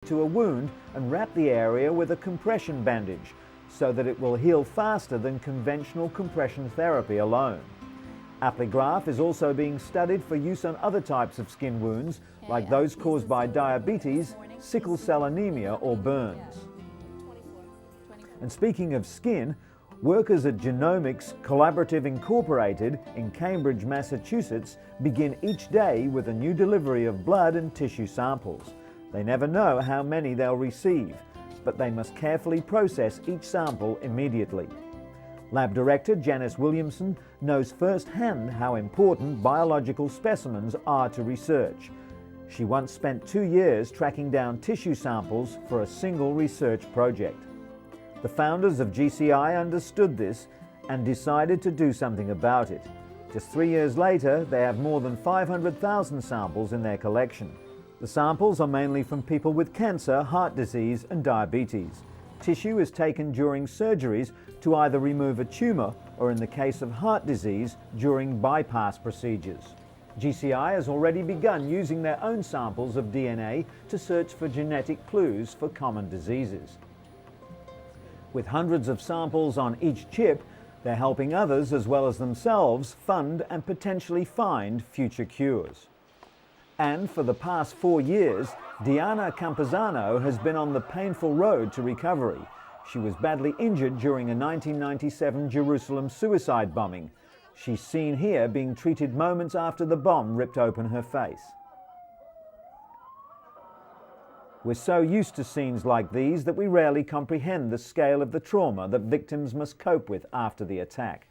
to a wound and wrap the area with a compression bandage so that it will heal faster than conventional compression therapy alone. Apligraf is also being studied for use on other types of skin wounds, like those caused by diabetes, sickle cell anemia or burns. And speaking of skin, workers at Genomics Collaborative Incorporated in Cambridge, Massachusetts begin each day with a new delivery of blood and tissue samples. They never know how many they'll receive, but they must carefully process each sample immediately. Lab Director Janice Williamson knows firsthand how important biological specimens are to research. She once spent 2 years tracking down tissue samples for a single research project. The founders of GCI understood this and decided to do something about it. Just 3 years later, they have more than 500,000 samples in their collection. The samples are mainly from people with cancer, heart disease and diabetes. Tissue is taken during surgeries to either remove a tumour or, in the case of heart disease, during bypass procedures. GCI has already begun using their own samples of DNA to search for genetic clues for common diseases. With hundreds of samples on each chip, they're helping others as well as themselves fund and potentially find future cures. And for the past 4 years, Diana Campuzano has been on the painful road to recovery. She was badly injured during a 1997 Jerusalem suicide bombing. She's seen here being treated moments after the bomb ripped open her face. We're so used to scenes like these that we rarely comprehend the scale of the trauma that victims must cope with after the attack.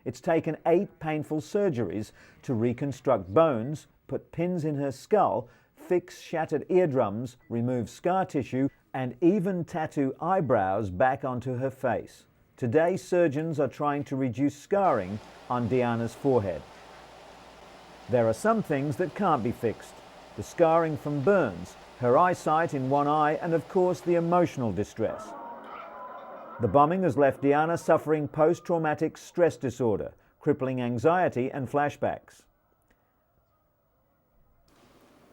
It's taken 8 painful surgeries to reconstruct bones, put pins in her skull, fix shattered eardrums, remove scar tissue, and even tattoo eyebrows back onto her face. Today, surgeons are trying to reduce scarring on Diana's forehead. There are some things that can't be fixed. The scarring from burns, her eyesight in one eye, and of course the emotional distress. The bombing has left Diana suffering post-traumatic stress disorder, crippling anxiety and flashbacks.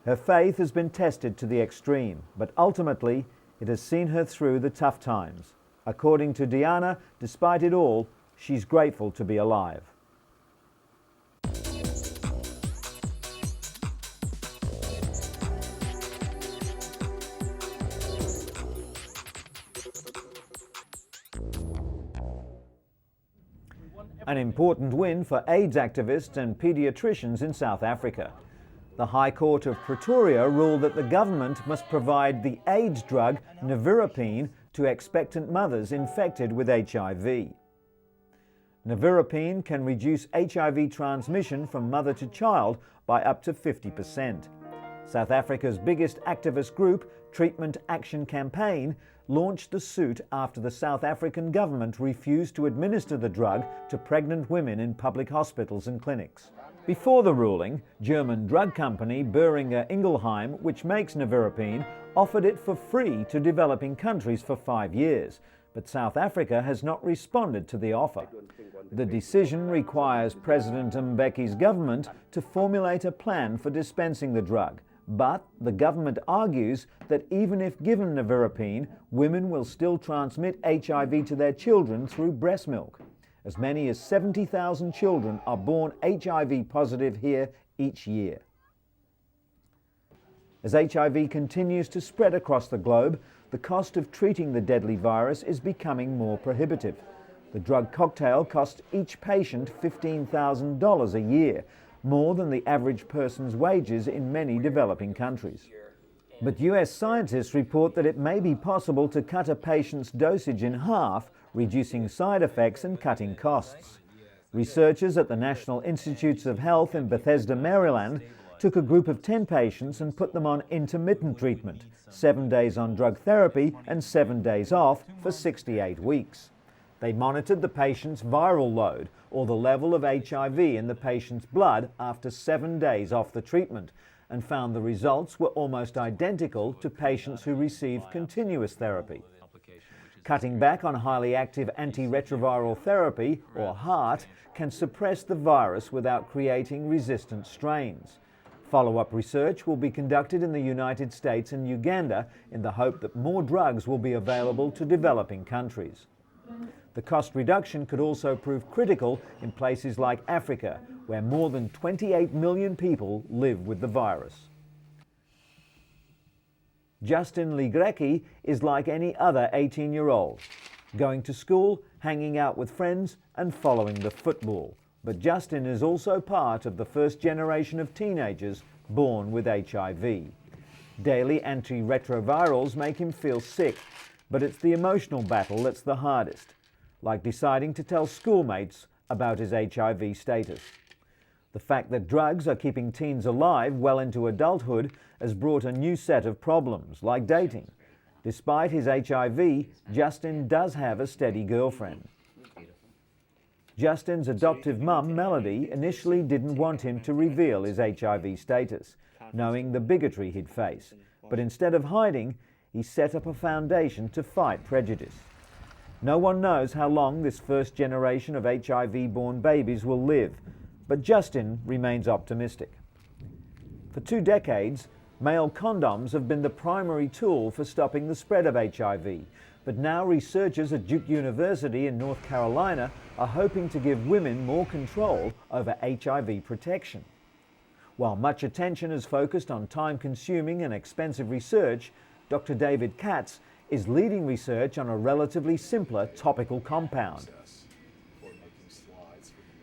Her faith has been tested to the extreme, but ultimately it has seen her through the tough times. According to Diana, despite it all, she's grateful to be alive. An important win for AIDS activists and paediatricians in South Africa. The High Court of Pretoria ruled that the government must provide the AIDS drug nevirapine to expectant mothers infected with HIV. Nevirapine can reduce HIV transmission from mother to child by up to 50%. South Africa's biggest activist group, Treatment Action Campaign, launched the suit after the South African government refused to administer the drug to pregnant women in public hospitals and clinics. Before the ruling, German drug company Boehringer Ingelheim, which makes nevirapine, offered it for free to developing countries for 5 years, but South Africa has not responded to the offer. The decision requires President Mbeki's government to formulate a plan for dispensing the drug, but the government argues that even if given nevirapine, women will still transmit HIV to their children through breast milk. As many as 70,000 children are born HIV positive here each year. As HIV continues to spread across the globe, the cost of treating the deadly virus is becoming more prohibitive. The drug cocktail costs each patient $15,000 a year, more than the average person's wages in many developing countries. But US scientists report that it may be possible to cut a patient's dosage in half, reducing side effects and cutting costs. Researchers at the National Institutes of Health in Bethesda, Maryland, took a group of 10 patients and put them on intermittent treatment, 7 days on drug therapy and 7 days off for 68 weeks. They monitored the patient's viral load, or the level of HIV in the patient's blood after 7 days off the treatment, and found the results were almost identical to patients who received continuous therapy. Cutting back on highly active antiretroviral therapy, or HAART, can suppress the virus without creating resistant strains. Follow-up research will be conducted in the United States and Uganda in the hope that more drugs will be available to developing countries. The cost reduction could also prove critical in places like Africa, where more than 28 million people live with the virus. Justin Ligrecki is like any other 18-year-old, going to school, hanging out with friends and following the football. But Justin is also part of the first generation of teenagers born with HIV. Daily antiretrovirals make him feel sick, but it's the emotional battle that's the hardest, like deciding to tell schoolmates about his HIV status. The fact that drugs are keeping teens alive well into adulthood has brought a new set of problems, like dating. Despite his HIV, Justin does have a steady girlfriend. Justin's adoptive mum, Melody, initially didn't want him to reveal his HIV status, knowing the bigotry he'd face. But instead of hiding, he set up a foundation to fight prejudice. No one knows how long this first generation of HIV-born babies will live, but Justin remains optimistic. For 2 decades, male condoms have been the primary tool for stopping the spread of HIV, but now researchers at Duke University in North Carolina are hoping to give women more control over HIV protection. While much attention is focused on time-consuming and expensive research, Dr. David Katz is leading research on a relatively simpler topical compound.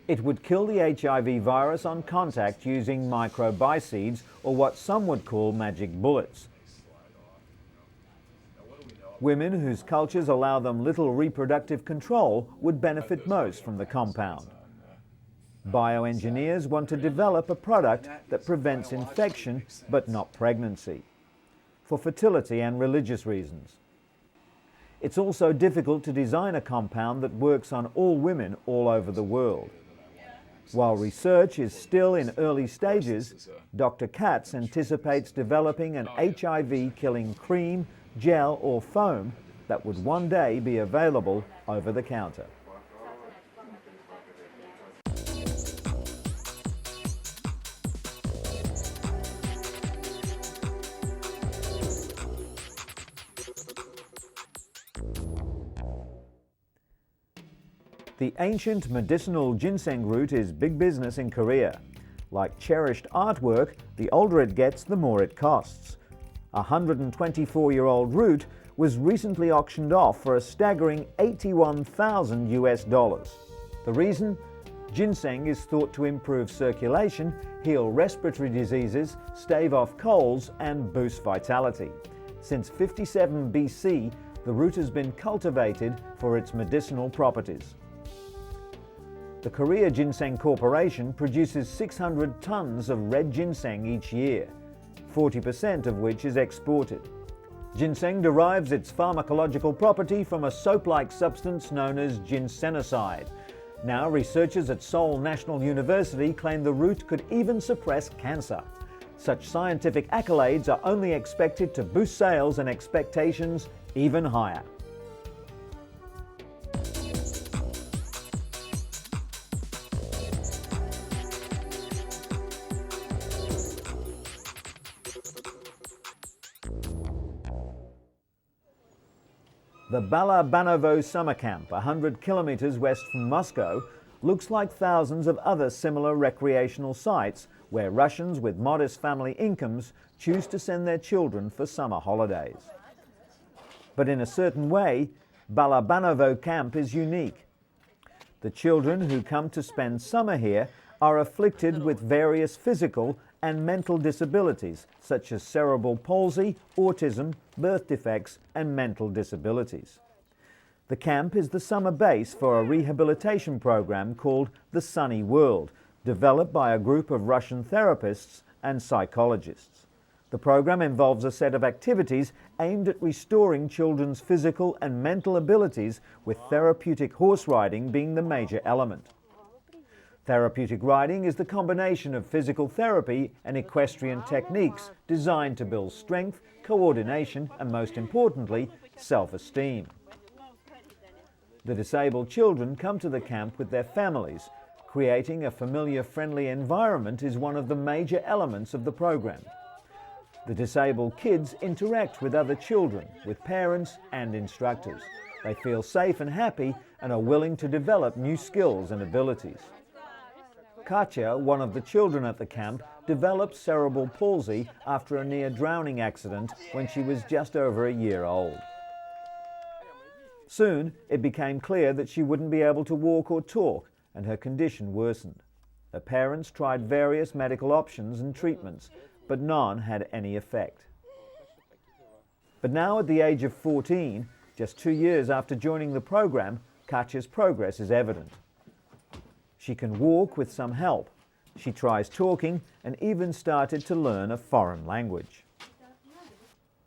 It would kill the HIV virus on contact using microbicedes, or what some would call magic bullets. Women whose cultures allow them little reproductive control would benefit most from the compound. Bioengineers want to develop a product that prevents infection but not pregnancy, for fertility and religious reasons. It's also difficult to design a compound that works on all women all over the world. While research is still in early stages, Dr. Katz anticipates developing an HIV-killing cream, gel or foam that would one day be available over the counter. The ancient medicinal ginseng root is big business in Korea. Like cherished artwork, the older it gets, the more it costs. A 124-year-old root was recently auctioned off for a staggering $81,000 US. The reason? Ginseng is thought to improve circulation, heal respiratory diseases, stave off colds, and boost vitality. Since 57 BC, the root has been cultivated for its medicinal properties. The Korea Ginseng Corporation produces 600 tons of red ginseng each year, 40% of which is exported. Ginseng derives its pharmacological property from a soap-like substance known as ginsenoside. Now, researchers at Seoul National University claim the root could even suppress cancer. Such scientific accolades are only expected to boost sales and expectations even higher. The Balabanovo summer camp, 100 kilometers west from Moscow, looks like thousands of other similar recreational sites where Russians with modest family incomes choose to send their children for summer holidays. But in a certain way, Balabanovo camp is unique. The children who come to spend summer here are afflicted with various physical and mental disabilities such as cerebral palsy, autism, birth defects, and mental disabilities. The camp is the summer base for a rehabilitation program called The Sunny World, developed by a group of Russian therapists and psychologists. The program involves a set of activities aimed at restoring children's physical and mental abilities, with therapeutic horse riding being the major element. Therapeutic riding is the combination of physical therapy and equestrian techniques designed to build strength, coordination, and most importantly, self-esteem. The disabled children come to the camp with their families, Creating a familiar, friendly environment is one of the major elements of the program. The disabled kids interact with other children, with parents and instructors. They feel safe and happy and are willing to develop new skills and abilities. Katja, one of the children at the camp, developed cerebral palsy after a near-drowning accident when she was just over a year old. Soon, it became clear that she wouldn't be able to walk or talk, and her condition worsened. Her parents tried various medical options and treatments, but none had any effect. But now, at the age of 14, just 2 years after joining the program, Katja's progress is evident. She can walk with some help. She tries talking and even started to learn a foreign language.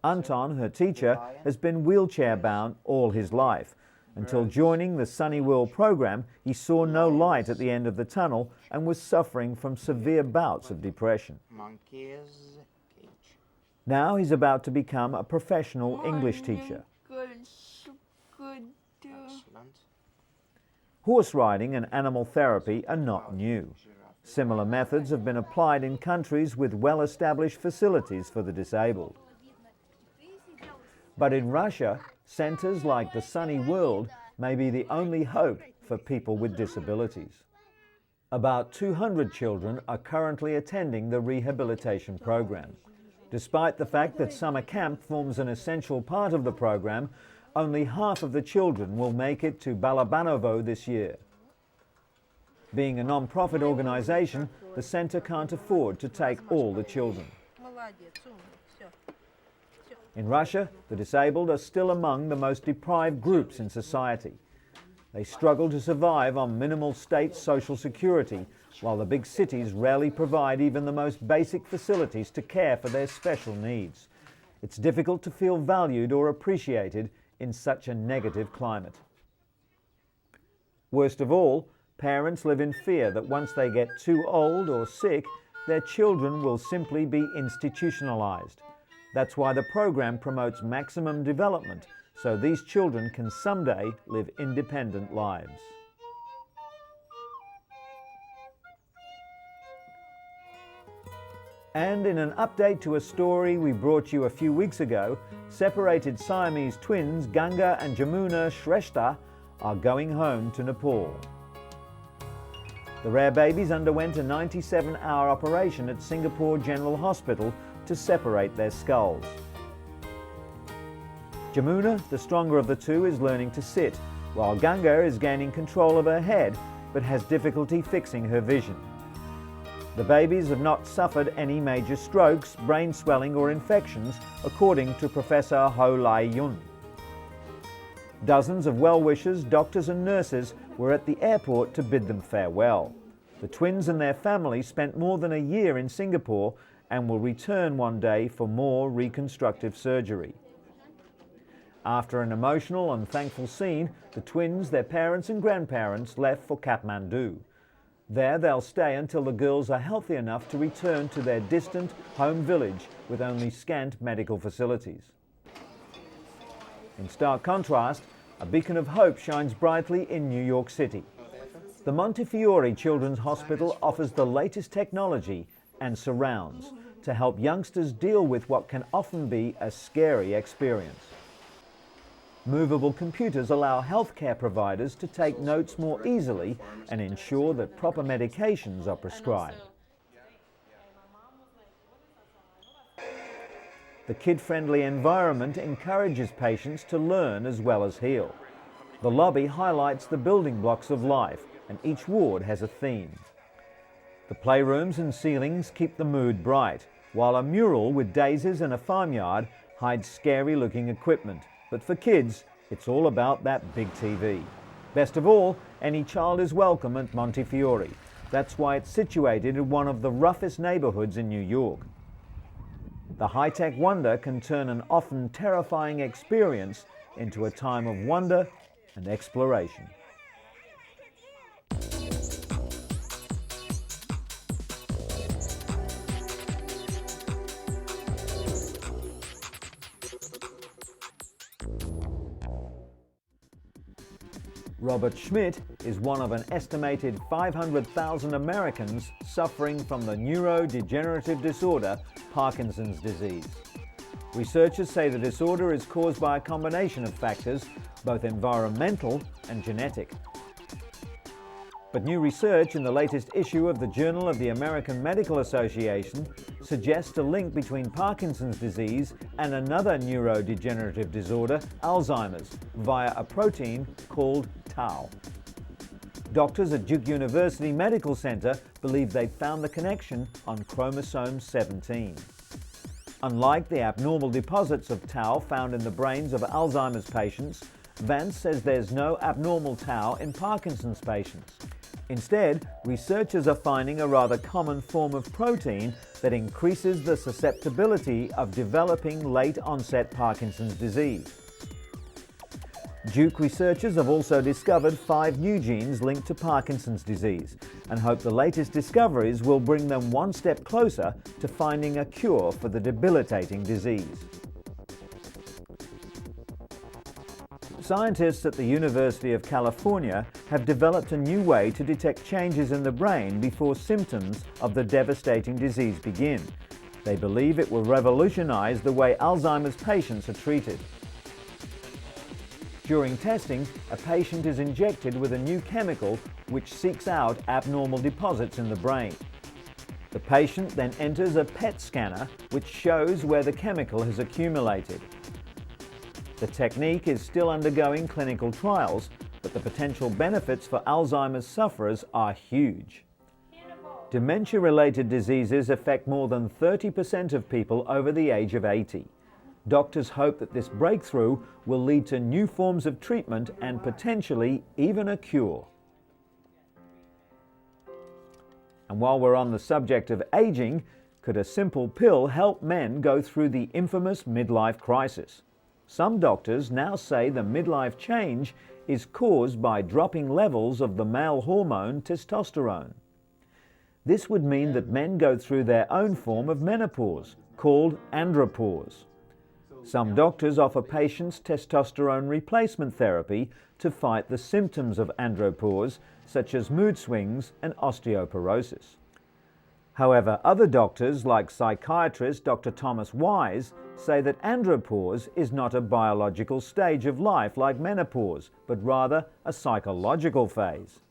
Anton, her teacher, has been wheelchair-bound all his life. Until joining the Sunny World program, he saw no light at the end of the tunnel and was suffering from severe bouts of depression. Now he's about to become a professional English teacher. Horse riding and animal therapy are not new. Similar methods have been applied in countries with well-established facilities for the disabled. But in Russia, centres like the Sunny World may be the only hope for people with disabilities. About 200 children are currently attending the rehabilitation program. Despite the fact that summer camp forms an essential part of the program, only half of the children will make it to Balabanovo this year. Being a non-profit organisation, the centre can't afford to take all the children. In Russia, the disabled are still among the most deprived groups in society. They struggle to survive on minimal state social security, while the big cities rarely provide even the most basic facilities to care for their special needs. It's difficult to feel valued or appreciated in such a negative climate. Worst of all, parents live in fear that once they get too old or sick, their children will simply be institutionalized. That's why the program promotes maximum development, so these children can someday live independent lives. And in an update to a story we brought you a few weeks ago, separated Siamese twins Ganga and Jamuna Shrestha are going home to Nepal. The rare babies underwent a 97-hour operation at Singapore General Hospital to separate their skulls. Jamuna, the stronger of the two, is learning to sit, while Ganga is gaining control of her head but has difficulty fixing her vision. The babies have not suffered any major strokes, brain swelling or infections, according to Professor Ho Lai Yun. Dozens of well-wishers, doctors and nurses were at the airport to bid them farewell. The twins and their family spent more than a year in Singapore and will return one day for more reconstructive surgery. After an emotional and thankful scene, the twins, their parents and grandparents left for Kathmandu. There they'll stay until the girls are healthy enough to return to their distant home village with only scant medical facilities. In stark contrast, a beacon of hope shines brightly in New York City. The Montefiore Children's Hospital offers the latest technology and surrounds to help youngsters deal with what can often be a scary experience. Movable computers allow healthcare providers to take notes more easily and ensure that proper medications are prescribed. The kid-friendly environment encourages patients to learn as well as heal. The lobby highlights the building blocks of life, and each ward has a theme. The playrooms and ceilings keep the mood bright, while a mural with daisies and a farmyard hides scary-looking equipment. But for kids, it's all about that big TV. Best of all, any child is welcome at Montefiore. That's why it's situated in one of the roughest neighborhoods in New York. The high-tech wonder can turn an often terrifying experience into a time of wonder and exploration. Robert Schmidt is one of an estimated 500,000 Americans suffering from the neurodegenerative disorder Parkinson's disease. Researchers say the disorder is caused by a combination of factors, both environmental and genetic. But new research in the latest issue of the Journal of the American Medical Association suggests a link between Parkinson's disease and another neurodegenerative disorder, Alzheimer's, via a protein called tau. Doctors at Duke University Medical Center believe they've found the connection on chromosome 17. Unlike the abnormal deposits of tau found in the brains of Alzheimer's patients, Vance says there's no abnormal tau in Parkinson's patients. Instead, researchers are finding a rather common form of protein that increases the susceptibility of developing late-onset Parkinson's disease. Duke researchers have also discovered 5 new genes linked to Parkinson's disease and hope the latest discoveries will bring them one step closer to finding a cure for the debilitating disease. Scientists at the University of California have developed a new way to detect changes in the brain before symptoms of the devastating disease begin. They believe it will revolutionize the way Alzheimer's patients are treated. During testing, a patient is injected with a new chemical which seeks out abnormal deposits in the brain. The patient then enters a PET scanner which shows where the chemical has accumulated. The technique is still undergoing clinical trials, but the potential benefits for Alzheimer's sufferers are huge. Dementia-related diseases affect more than 30% of people over the age of 80. Doctors hope that this breakthrough will lead to new forms of treatment and potentially even a cure. And while we're on the subject of aging, could a simple pill help men go through the infamous midlife crisis? Some doctors now say the midlife change is caused by dropping levels of the male hormone testosterone. This would mean that men go through their own form of menopause, called andropause. Some doctors offer patients testosterone replacement therapy to fight the symptoms of andropause, such as mood swings and osteoporosis. However, other doctors, like psychiatrist Dr. Thomas Wise, say that andropause is not a biological stage of life like menopause, but rather a psychological phase.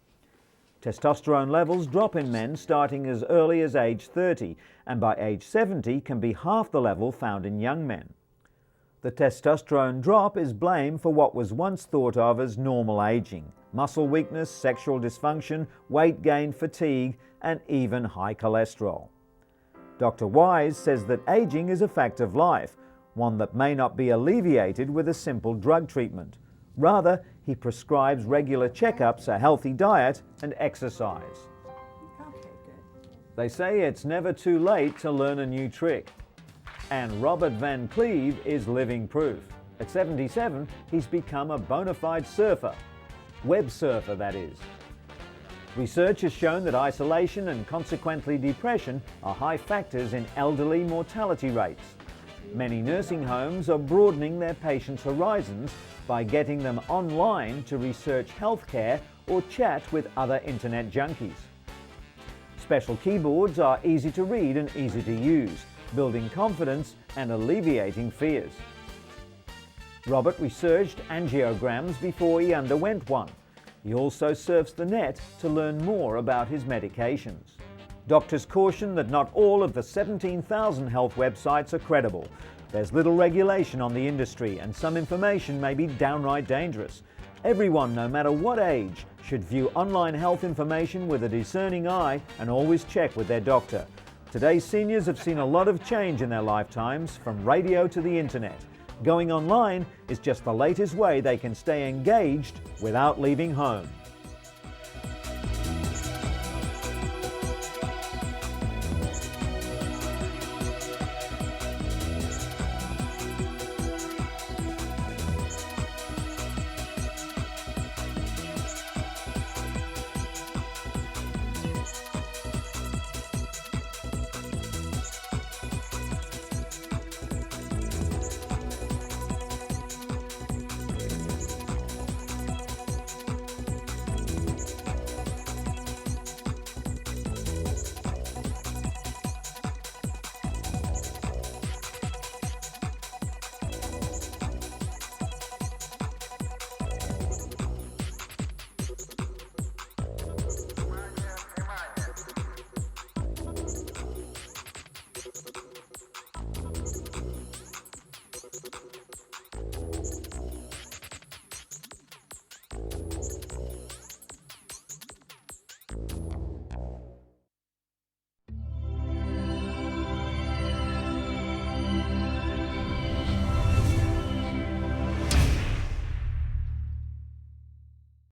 Testosterone levels drop in men starting as early as age 30, and by age 70 can be half the level found in young men. The testosterone drop is blamed for what was once thought of as normal aging: muscle weakness, sexual dysfunction, weight gain, fatigue, and even high cholesterol. Dr. Wise says that aging is a fact of life, one that may not be alleviated with a simple drug treatment. Rather, he prescribes regular checkups, a healthy diet, and exercise. Okay, good. They say it's never too late to learn a new trick. And Robert Van Cleve is living proof. At 77, he's become a bona fide surfer. Web surfer, that is. Research has shown that isolation and consequently depression are high factors in elderly mortality rates. Many nursing homes are broadening their patients' horizons by getting them online to research healthcare or chat with other internet junkies. Special keyboards are easy to read and easy to use, building confidence and alleviating fears. Robert researched angiograms before he underwent one. He also surfs the net to learn more about his medications. Doctors caution that not all of the 17,000 health websites are credible. There's little regulation on the industry, and some information may be downright dangerous. Everyone, no matter what age, should view online health information with a discerning eye and always check with their doctor. Today's seniors have seen a lot of change in their lifetimes, from radio to the internet. Going online is just the latest way they can stay engaged without leaving home.